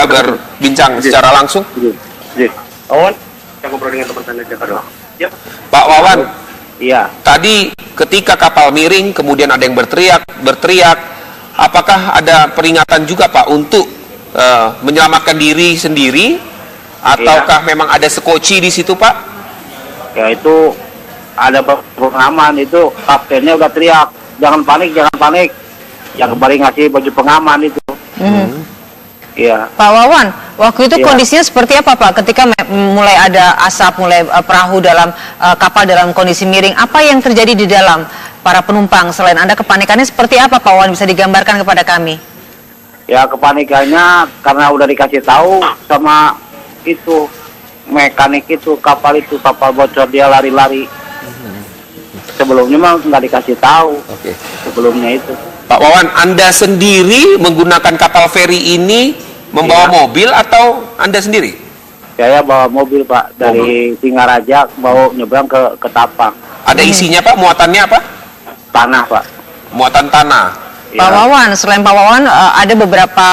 bisa berbincang secara langsung? Wawan, saya ngobrol dengan teman saya aja dong. Ya. Pak Wawan, Iya. tadi ketika kapal miring kemudian ada yang berteriak, apakah ada peringatan juga Pak untuk menyelamatkan diri sendiri, ataukah memang ada sekoci di situ Pak? Ya itu ada pengaman, itu kaptennya udah teriak, jangan panik, jangan panik. Yang kembali ngasih baju pengaman itu. Iya. Pak Wawan, waktu itu Iya. kondisinya seperti apa Pak? Ketika mulai ada asap, mulai perahu dalam kapal dalam kondisi miring, apa yang terjadi di dalam para penumpang? Selain Anda, kepanikannya seperti apa Pak Wawan? Bisa digambarkan kepada kami? Ya kepanikannya karena udah dikasih tahu sama itu mekanik itu kapal bocor, dia lari-lari. Sebelumnya mah nggak dikasih tahu. Oke. Sebelumnya itu. Pak Wawan, Anda sendiri menggunakan kapal feri ini membawa mobil atau Anda sendiri? Saya bawa mobil Pak dari Singaraja bawa nyebrang ke Tapang. Ada isinya Pak, muatannya apa? Tanah Pak. Muatan tanah. Pak Wawan, selain Pak Wawan, ada beberapa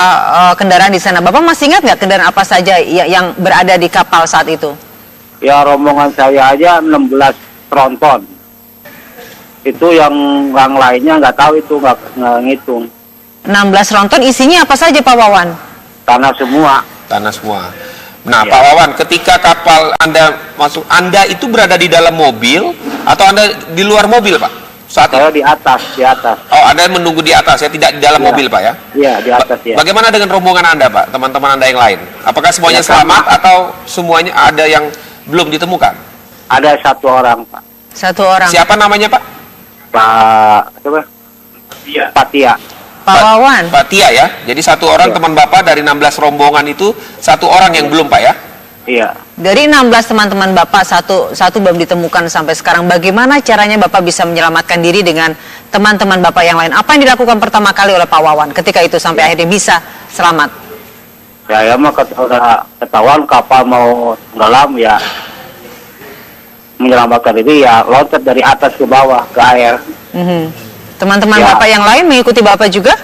kendaraan di sana. Bapak masih ingat nggak kendaraan apa saja yang berada di kapal saat itu? Ya rombongan saya aja 16 tronton. Itu yang lainnya nggak tahu, itu nggak ngitung. 16 ronton, isinya apa saja Pak Wawan? Tanah semua. Tanah semua. Nah, Ya. Pak Wawan, ketika kapal Anda masuk, Anda itu berada di dalam mobil atau Anda di luar mobil, Pak? Saat Saya itu? di atas. Oh, Anda menunggu di atas ya, tidak di dalam Ya. mobil, Pak ya? Iya, di atas ya. Bagaimana dengan rombongan Anda, Pak? Teman-teman Anda yang lain? Apakah semuanya Ya, sama. selamat atau semuanya ada yang belum ditemukan? Ada satu orang Pak. Satu orang. Siapa namanya, Pak? Pak siapa? Patia. Pak Wawan. Pak Tia ya. Jadi satu orang Ya. teman Bapak dari 16 rombongan itu, satu orang yang belum, Pak ya? Iya. Dari 16 teman-teman Bapak, satu belum ditemukan sampai sekarang. Bagaimana caranya Bapak bisa menyelamatkan diri dengan teman-teman Bapak yang lain? Apa yang dilakukan pertama kali oleh Pak Wawan ketika itu sampai akhirnya bisa selamat? Saya mah udah ketahuan kapal mau tenggelam ya, menyelamatkan diri ya loncat dari atas ke bawah ke air. Teman-teman Ya. Bapak yang lain mengikuti Bapak juga?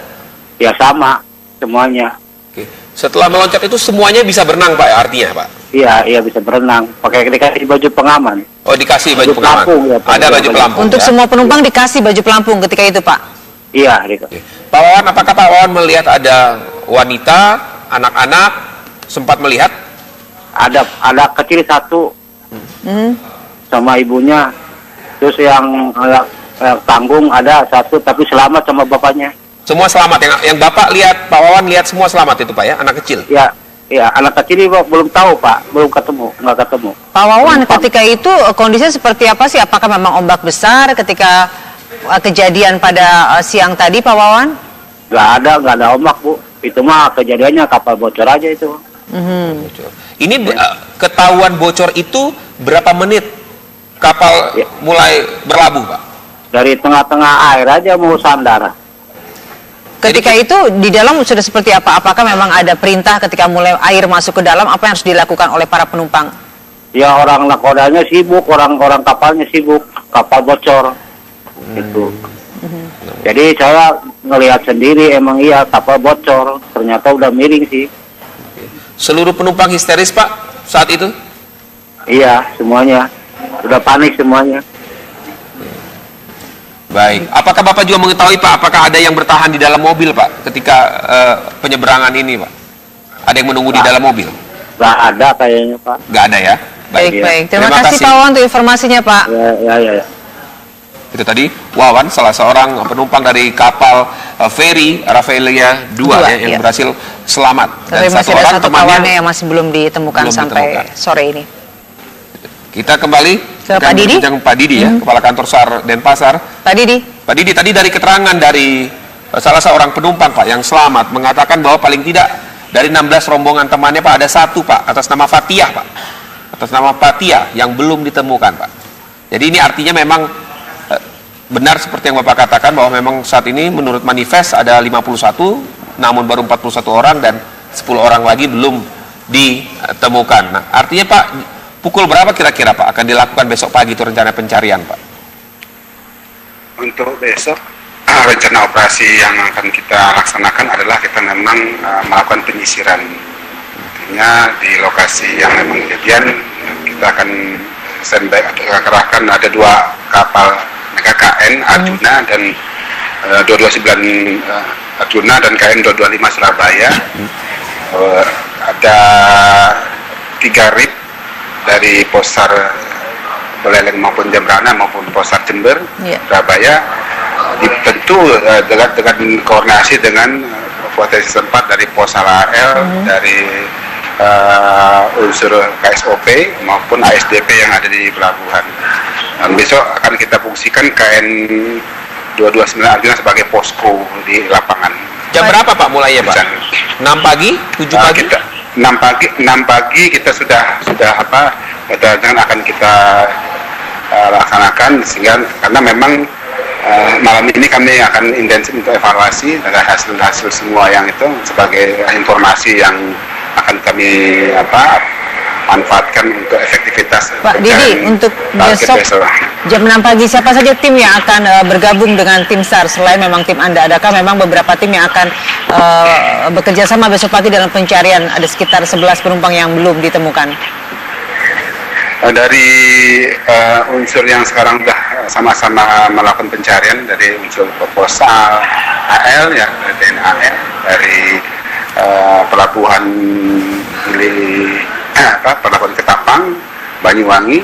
Ya sama semuanya. Oke. Setelah meloncat itu semuanya bisa berenang, Pak, ya, artinya, Pak? Iya bisa berenang. Pakai dikasih baju pengaman. Oh, dikasih baju Baju pengaman. pelampung, ya, Pak. Ada baju pelampung. Untuk ya? semua penumpang dikasih baju pelampung ketika itu Pak? Iya. Gitu. Oke. Pak Wawan, apakah Pak Wawan melihat ada wanita, anak-anak, sempat melihat? Ada kecil satu Hmm. sama ibunya. Terus yang tanggung ada satu tapi selamat sama bapaknya. Semua selamat. Yang Bapak lihat, Pak Wawan lihat semua selamat itu, Pak ya? Anak kecil. Ya anak kecil ini belum tahu Pak, belum ketemu, nggak ketemu. Pak Wawan, Penumpang. ketika itu kondisinya seperti apa sih? Apakah memang ombak besar ketika kejadian pada siang tadi Pak Wawan? Nggak ada ombak Bu. Itu mah kejadiannya kapal bocor aja itu. Bocor. Ini ketahuan bocor itu berapa menit kapal Ya. mulai berlabuh, Pak? Dari tengah-tengah air aja mau sandar. Ketika itu di dalam sudah seperti apa? Apakah memang ada perintah ketika mulai air masuk ke dalam, apa yang harus dilakukan oleh para penumpang? Ya orang nakodanya sibuk, orang kapalnya sibuk, kapal bocor. Gitu. Jadi saya ngelihat sendiri emang iya kapal bocor, ternyata udah miring sih. Seluruh penumpang histeris, Pak, saat itu? Iya, semuanya. Udah panik semuanya. Baik. Apakah Bapak juga mengetahui, Pak, apakah ada yang bertahan di dalam mobil, Pak, ketika penyeberangan ini, Pak? Ada yang menunggu di dalam mobil? Nggak ada kayaknya Pak. Nggak ada ya? Baik. Terima kasih Pak Wawan untuk informasinya Pak. Ya. Itu tadi Wawan, salah seorang penumpang dari kapal feri Rafaelia 2 ya, yang iya. berhasil selamat. Tapi masih ada satu kawannya yang masih belum ditemukan belum sampai ditemukan. sore ini. Kita kembali Ke Pak Didi. Pak Didi ya, Kepala Kantor SAR Denpasar. Pak Didi. Pak Didi, tadi dari keterangan dari salah seorang penumpang, Pak, yang selamat, mengatakan bahwa paling tidak dari 16 rombongan temannya, Pak, ada satu, Pak, atas nama Fatia, Pak. Atas nama Fatia yang belum ditemukan, Pak. Jadi ini artinya memang benar seperti yang Bapak katakan, bahwa memang saat ini menurut manifest ada 51, namun baru 41 orang dan 10 orang lagi belum ditemukan. Nah, artinya, Pak, pukul berapa kira-kira, Pak, akan dilakukan besok pagi itu rencana pencarian, Pak? Untuk besok, rencana operasi yang akan kita laksanakan adalah kita memang melakukan penyisiran artinya di lokasi yang memang kejadian kita akan standby atau kerahkan ada 2 kapal mega KN Arjuna dan 229 Arjuna dan KN 225 Surabaya. Ada 3 RIP dari Posar Beleleng maupun Jembrana maupun Posar Jember, Surabaya, tentu dengan koordinasi dengan potensi setempat dari Posar AL, dari unsur KSOP maupun ASDP yang ada di pelabuhan. Dan besok akan kita fungsikan KN 229 Arjuna sebagai posko di lapangan. Jam berapa Pak mulainya Pak? 6 pagi? 7 pagi? 6 pagi kita sudah akan kita laksanakan, sehingga karena memang malam ini kami akan intensif untuk evaluasi dari hasil semua yang itu sebagai informasi yang akan kami manfaatkan untuk efektivitas. Pak Didi, untuk besok jam 6 pagi siapa saja tim yang akan bergabung dengan tim SAR selain memang tim Anda? Adakah memang beberapa tim yang akan bekerja sama besok pagi dalam pencarian? Ada sekitar 11 penumpang yang belum ditemukan. Dari unsur yang sekarang sudah sama-sama melakukan pencarian, dari unsur proposal AL ya, TNI AL, dari pelabuhan pelabuhan Ketapang, Banyuwangi,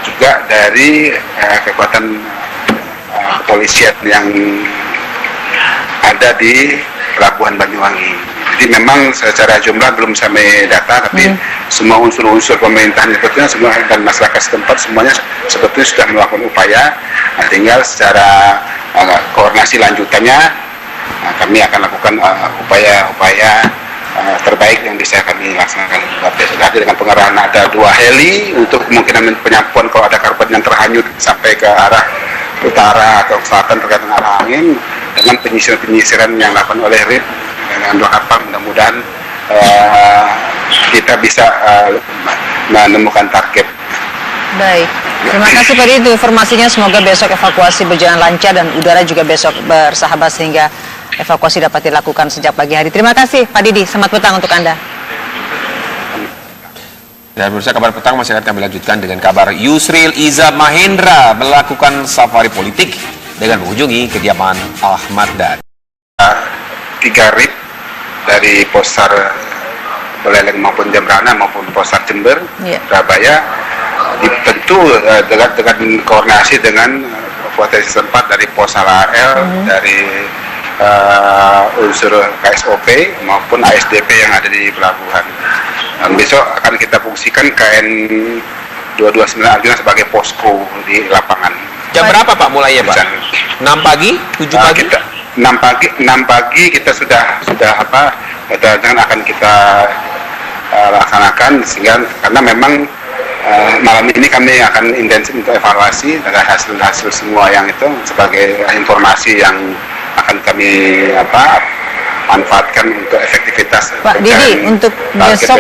juga dari kekuatan kepolisian yang ada di pelabuhan Banyuwangi. Jadi memang secara jumlah belum sampai data, tapi semua unsur-unsur pemerintahan sebetulnya semua dan masyarakat setempat semuanya sebetulnya sudah melakukan upaya. Nah, tinggal secara koordinasi lanjutannya kami akan lakukan upaya-upaya terbaik yang bisa kami laksanakan. Besok hadir dengan pengerahan ada 2 heli untuk kemungkinan penyapuan kalau ada korban yang terhanyut sampai ke arah utara atau selatan terkait dengan arah angin, dengan penyisiran yang dilakukan oleh RIP dengan 2 kapal. Mudah-mudahan kita bisa menemukan target. Baik, terima kasih Pak Didi informasinya. Semoga besok evakuasi berjalan lancar dan udara juga besok bersahabat sehingga evakuasi dapat dilakukan sejak pagi hari. Terima kasih Pak Didi, selamat petang untuk Anda. Dan pemirsa, kabar petang masih akan kami lanjutkan dengan kabar Yusril Iza Mahendra melakukan safari politik dengan mengunjungi kediaman Ahmad Dhani. 3 RIP dari Posar Beleleng maupun Jembrana maupun Posar Jember, Surabaya, tentu dengan koordinasi dengan potensi setempat dari Posar AL, dari unsur KSOP maupun ASDP yang ada di pelabuhan. Dan besok akan kita fungsikan KN 229 Arjuna sebagai posko di lapangan. Jam berapa Pak mulainya Pak? 6 pagi? 7 pagi? 6 pagi kita sudah akan kita laksanakan, sehingga karena memang malam ini kami akan intensif untuk evaluasi dari hasil semua yang itu sebagai informasi yang akan kami manfaatkan untuk efektivitas. Pak Didi, untuk besok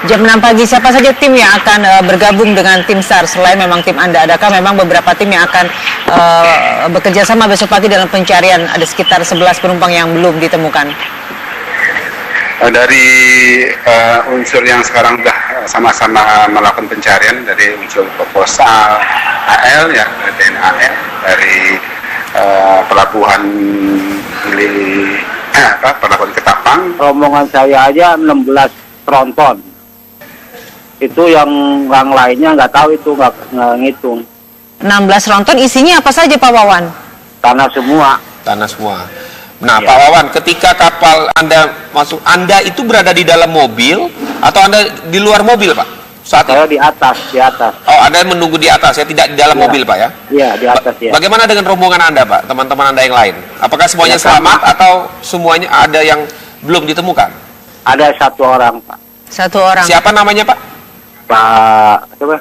jam 6 pagi siapa saja tim yang akan bergabung dengan tim SAR selain memang tim Anda? Adakah memang beberapa tim yang akan bekerja sama besok pagi dalam pencarian? Ada sekitar 11 penumpang yang belum ditemukan. Dari unsur yang sekarang sudah sama-sama melakukan pencarian, dari unsur proposal AL ya, TNI AL, dari pelabuhan pelabuhan Ketapang. Rombongan saya aja 16 tronton. Itu yang lainnya nggak tahu, itu nggak ngitung. 16 tronton isinya apa saja Pak Wawan? Tanah semua. Tanah semua. Nah Pak Wawan, ketika kapal Anda masuk, Anda itu berada di dalam mobil atau Anda di luar mobil Pak? Saat Saya di atas. Oh, Anda menunggu di atas ya, tidak di dalam mobil Pak ya? Iya, di atas ya. Bagaimana dengan rombongan Anda Pak, teman-teman Anda yang lain? Apakah semuanya selamat atau semuanya ada yang belum ditemukan? Ada 1 orang Pak. 1 orang. Siapa namanya Pak? Coba.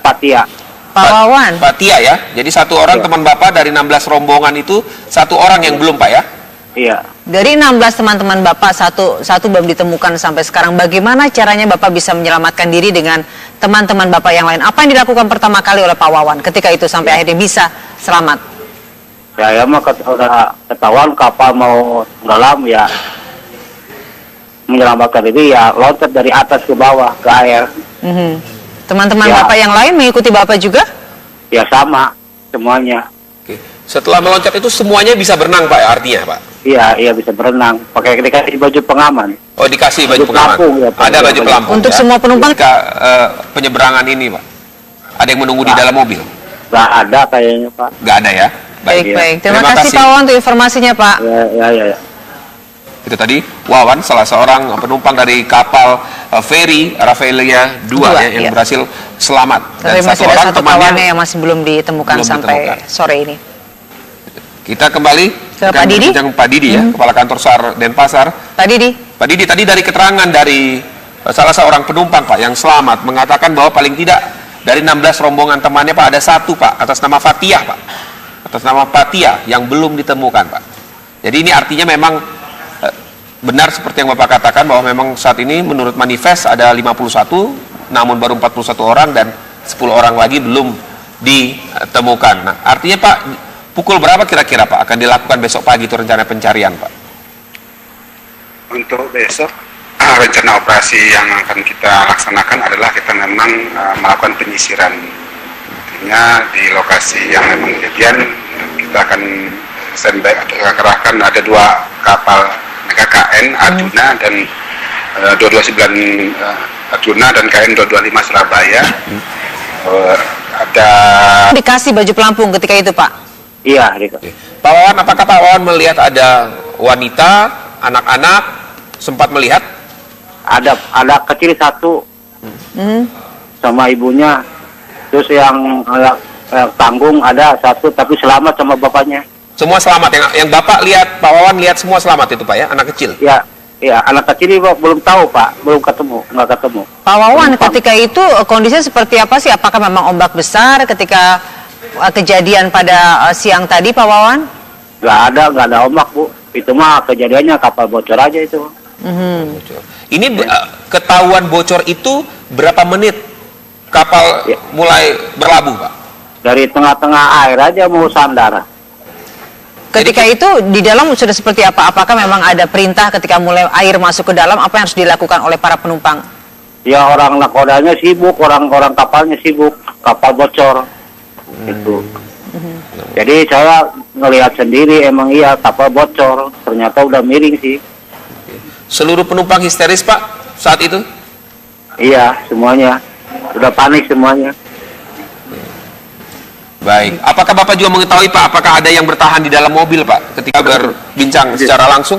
Patia. Pak Wawan. Pak Tia ya. Jadi 1 orang teman Bapak dari 16 rombongan itu 1 orang yang belum Pak ya? Iya. Dari 16 teman-teman Bapak, satu belum ditemukan sampai sekarang. Bagaimana caranya Bapak bisa menyelamatkan diri dengan teman-teman Bapak yang lain? Apa yang dilakukan pertama kali oleh Pak Wawan ketika itu sampai akhirnya bisa selamat? Saya mah udah ketahuan kapal mau tenggelam ya. menyelamatkan diri ya loncat dari atas ke bawah ke air. Teman-teman Ya. Bapak yang lain mengikuti Bapak juga? Ya sama semuanya. Oke. Setelah meloncat itu semuanya bisa berenang Pak, ya, artinya Pak? Iya bisa berenang. Pakai dikasih baju pengaman. Oh, dikasih baju Baju pengaman. pelampung, ya, Pak. Ada baju pelampung. Untuk ya? semua penumpang? Ketika penyeberangan ini Pak, ada yang menunggu di dalam mobil? Gak ada kayaknya Pak. Nggak ada ya? Baik. Iya. Terima kasih Pak Wawan untuk informasinya Pak. Ya. Itu tadi Wawan, salah seorang penumpang dari kapal feri Rafaelia 2 ya, yang iya. berhasil selamat. Tapi masih ada satu kawannya yang masih belum ditemukan belum sampai ditemukan. sore ini. Kita kembali Ke Pak Didi. berbincang Pak Didi ya, Kepala Kantor SAR Denpasar. Pak Didi? Pak Didi, tadi dari keterangan dari salah seorang penumpang Pak yang selamat mengatakan bahwa paling tidak dari 16 rombongan temannya Pak ada satu Pak atas nama Fatiah Pak. Atas nama Fatiah yang belum ditemukan Pak. Jadi ini artinya memang benar seperti yang Bapak katakan bahwa memang saat ini menurut manifest ada 51 namun baru 41 orang dan 10 orang lagi belum ditemukan. Nah, artinya Pak, pukul berapa kira-kira Pak akan dilakukan besok pagi itu rencana pencarian Pak? Untuk besok rencana operasi yang akan kita laksanakan adalah kita memang melakukan penyisiran. Artinya di lokasi yang memang kejadian kita akan standby atau kerahkan ada 2 kapal KKN Arjuna dan 229 Arjuna dan KN 225 Surabaya. Ada Dikasih baju pelampung ketika itu Pak? Iya, Riko. Pak Wawan, apakah Pak Wawan melihat ada wanita, anak-anak, sempat melihat? Ada kecil satu sama ibunya. Terus yang tanggung ada satu tapi selamat sama bapaknya. Semua selamat, yang Bapak lihat, Pak Wawan lihat semua selamat itu Pak ya, anak kecil? Ya, anak kecil ini belum tahu Pak, belum nggak ketemu. Pak Wawan, ketika itu kondisinya seperti apa sih? Apakah memang ombak besar ketika kejadian pada siang tadi Pak Wawan? Nggak ada ombak Bu. Itu mah kejadiannya kapal bocor aja itu. Ini ketahuan bocor itu berapa menit kapal Ya. mulai berlabuh Pak? Dari tengah-tengah air aja mau sandar. Ketika itu di dalam sudah seperti apa? Apakah memang ada perintah ketika mulai air masuk ke dalam, apa yang harus dilakukan oleh para penumpang? Ya orang nakodanya sibuk, orang kapalnya sibuk, kapal bocor. Itu. Jadi saya ngelihat sendiri emang iya kapal bocor, ternyata udah miring sih. Seluruh penumpang histeris Pak saat itu? Iya, semuanya. Udah panik semuanya. Baik. Apakah Bapak juga mengetahui Pak, apakah ada yang bertahan di dalam mobil Pak ketika berbincang secara langsung?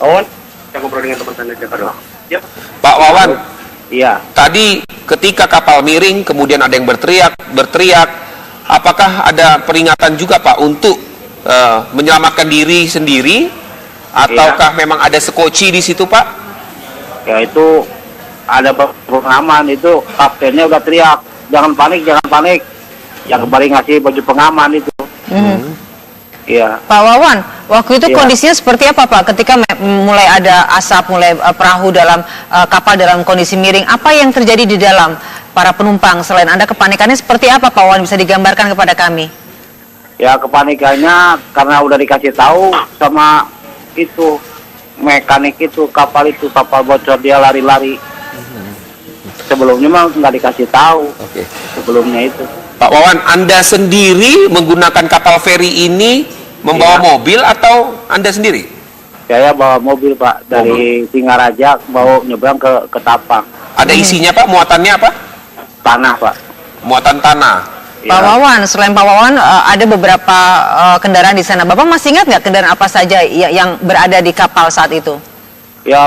Awan, saya ngobrol dengan teman saya siapa doang. Pak Wawan, Iya. tadi ketika kapal miring kemudian ada yang berteriak, apakah ada peringatan juga Pak untuk menyelamatkan diri sendiri ataukah memang ada sekoci di situ Pak? Ya itu ada pengaman itu kaptennya udah teriak, jangan panik. Yang kembali ngasih baju pengaman itu. Iya. Pak Wawan, waktu itu Iya. kondisinya seperti apa Pak? Ketika mulai ada asap, mulai perahu dalam kapal dalam kondisi miring, apa yang terjadi di dalam para penumpang? Selain Anda kepanikannya seperti apa Pak Wawan, bisa digambarkan kepada kami? Ya kepanikannya karena udah dikasih tahu sama itu mekanik itu kapal bocor dia lari-lari. Sebelumnya mah nggak dikasih tahu. Oke. Sebelumnya itu. Pak Wawan, Anda sendiri menggunakan kapal feri ini membawa mobil atau Anda sendiri? Saya bawa mobil Pak dari Singaraja bawa nyebrang ke Tapang. Ada isinya Pak, muatannya apa? Tanah Pak. Muatan tanah. Ya. Pak Wawan, selain Pak Wawan ada beberapa kendaraan di sana. Bapak masih ingat nggak kendaraan apa saja yang berada di kapal saat itu?